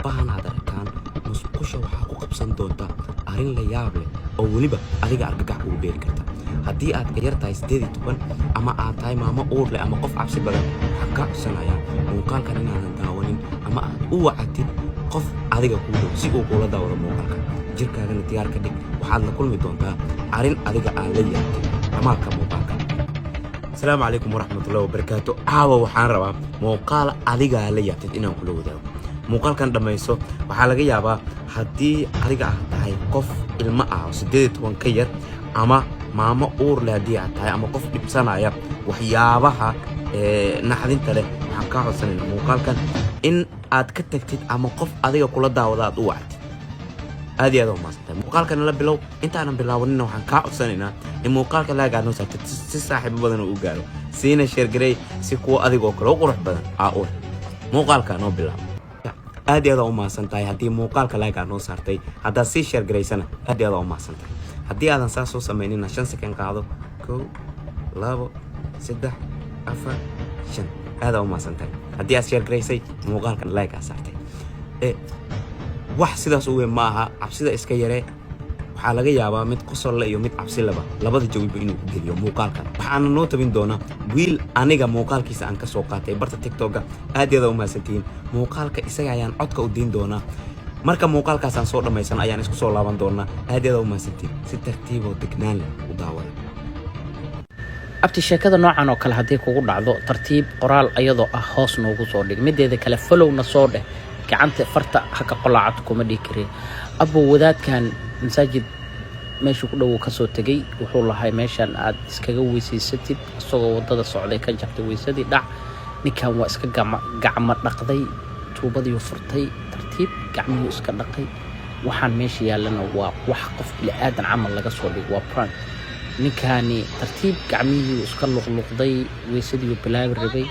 waxaan aad arkaan musqusha waxaa ku qabsan doonta arrin la yaab leh oo weliba adiga argagax ugu beeri karta haddii aad ka yar tahay 18 ama aad tahay maamo uur leh ama qof cabsi badan waxaan kaa codsanaya muuqaalkan inaadan daawanin ama aad u wacatid qof adiga kuu dhow si uu kula daawado muuqaalka jirkaagana diyaar ka dhig waxaad la kulmi doontaa arrin adiga aad la yaabtay dhammaadka muuqaalka. السلام عليكم ورحمة الله وبركاته. عاوة وحان ربا موقال أديقا اللي يابتد إنان كله وداو موقال كان دميسو وحالة يابا هدي أديقا أهتاي قف الماء وسديدت وانكير أما ماما أور لهدي أهتاي أما قف إبسانا ياب وحيابها نحدين تلي حكاو سنين موقال كان إن أدكتكتد أما قف أديقا كله داو داد وعد هذه هذا ما صدق مقال كان لبلو أنت أنا بلاوننا وحن كعب سننا المقال كان لا قاعد نوصل تسحب بدن وقالوا سينا شرقري سكوا أذي قوكل وقروح بدن أقول مقال كانوا بلاو هذه هذا ما صنتاي هدي مقال كان لا قاعد نوصلتي هذا سي شرقري سنة هذه هذا ما صنتاي هدي هذا ساسو سمينينا شن سكن قاعدو كو لابو سدح أفر شن هذا ما صنتاي هدي شرقري سي مقال كان لا قاعد صارتي wax sidaas u weyn ma aha cabsida iska yare waxa laga yaabaa mid qosol iyo mid cabsi labada jawiba inuu ku geliyo muuqaalkan waxaan noo tabin doonaa wiil aniga muuqaalkiisa aan ka soo qaatay barta TikTok aadiyada u maasantiin muuqaalka isaga ayaan codka u diin doonaa marka muuqaalkaas aan soo dhameysan ayaan isku soo laaban doonaa aadiyada u maasantiin si tartiib oo degnaan leh u daawada abti sheekada noocan oo kale hadii kugu dhacdo tartiib qoraal ayadoo ah hoos noogu soo dhig mideeda kale follow na soo dheh gacanta farta haka qolaacad kuma dhikireen abo wadaadkan masaajid meesha ku dhow ka soo tagay wuxuu lahay meeshan aad iskaga weysaysatid asagoo wadada socday ka jabtay weysadii dhac ninkan waa iska gacmo dhaqday tuubadii furtay tartiib gacmihii iska dhaqay waxaan meesha yaalana waa wax qof bili aadan camal laga soo dhig waa prank ninkani tartiib gacmihii iska luqluqday weysadii bilaab rabay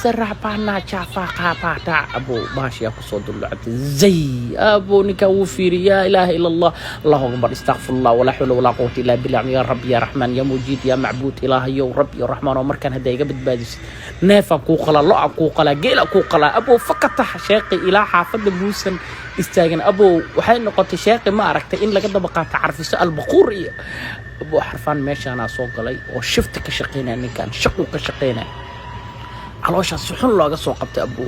سرع بانا شافا قاباتا أبو ماشي أكو صوت اللعب زي أبو نكوفير يا إله إلا الله الله أكبر استغفر الله ولا حول ولا قوة إلا بالله يا رب يا رحمن يا مجيد يا معبود إله يا رب يا رحمن ومركن هدايا قبل بادس نافا كوقلا لا كوقلا جيلا كوقلا أبو فكتح شاقي إلى حافظ موسى استاجن أبو وحين نقطة شاقي ما أركت إن لقد بقى تعرف سؤال بقوري أبو حرفان ماشي أنا صوق لي وشفت كشقينا إن كان شقو كشقينا علوشة سحن الله قصو قبت أبو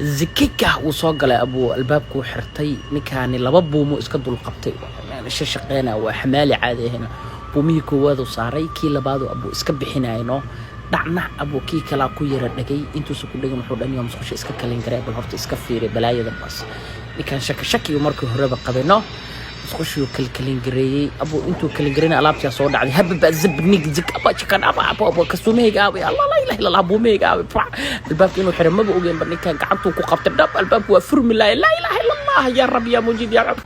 زكيكه وصوق له أبو الباب كو حرتي نكاني لبابو مو اسكدو القبتي يعني شقينا وحمالي عادي هنا بوميكو وادو صاري كي لبادو أبو اسكب حناينو دعنا أبو كي كلا كو يردقي انتو سكو دقن حودان يوم سخوش اسكب كالين قريب الهورت اسكب فيري بلايا دباس نكان شكي وماركو هرابا قبينو سخوشيو كالين قريي أبو انتو كالين قرينا ألابتيا صور دعدي هبب الزب نيك زك أبا شكان أبا كسوميك أبي الله لا إله إلا الله بوميك أبي الباب كأنه حرم ما بقولين برنيكا قعدتو كقبت الدب الباب وفرم الله لا إله إلا الله يا رب يا مجيد يا رب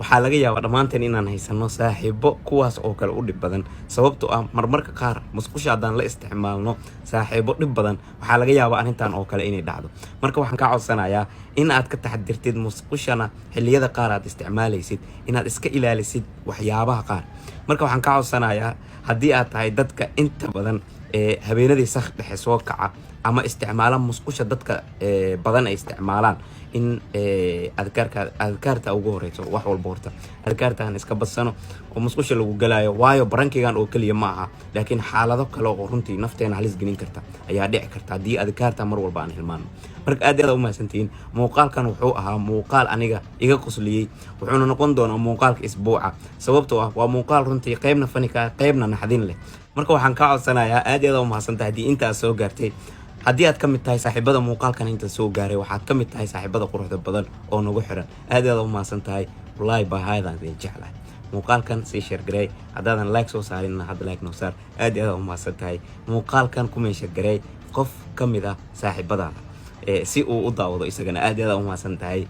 waxaa laga yaabaa dhamaanteen inaan haysano saaxiibo kuwaas oo kale u dhib badan sababtoo ah marmarka qaar musqusha hadaan la isticmaalno saaxiibo dhib badan waxaa laga yaabaa arintan oo kale inay dhacdo marka waxaan ka codsanayaa in aad ka taxadirtid musqushana xilliyada qaar aad isticmaalaysid inaad iska ilaalisid waxyaabaha qaar marka waxaan ka codsanayaa haddii aad tahay dadka inta badan habeenadii sax dhexe soo kaca ama isticmaala musqusha dadka badan ay isticmaalaan in adkaarta ugu horeyso wax walba horta adkaartaan iska badsano oo musqusha lagu galaayo waayo barankigan oo kaliya ma aha laakiin xaalado kale oo runtii nafteena halis gelin karta ayaa dhici karta hadii adkaarta mar walba aan hilmaano marka aad u maasantiin muuqaalkan wuxuu ahaa muuqaal aniga iga qosliyay wuxuuna noqon doonaa muuqaalka isbuuca sababtoo ah waa muuqaal runtii qaybna fanika qaybna naxdin leh marka waxaan ka codsanayaa aad u maasantahay hadii intaas soo gaartay haddii aad ka mid tahay saaxiibada muuqaalkan inta soo gaaray waxaad ka mid tahay saaxiibada quruxda badan oo nagu xiran aad u maasan tahay wallahi baahaydan idin jeclahay muuqaalkan si share garay hadaadan like soo saarin hadda like noo saar aad u maasan tahay muuqaalkan ku meesha garay qof ka mid ah saaxiibada si uu u daawado isagana aad u maasan tahay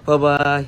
bye bye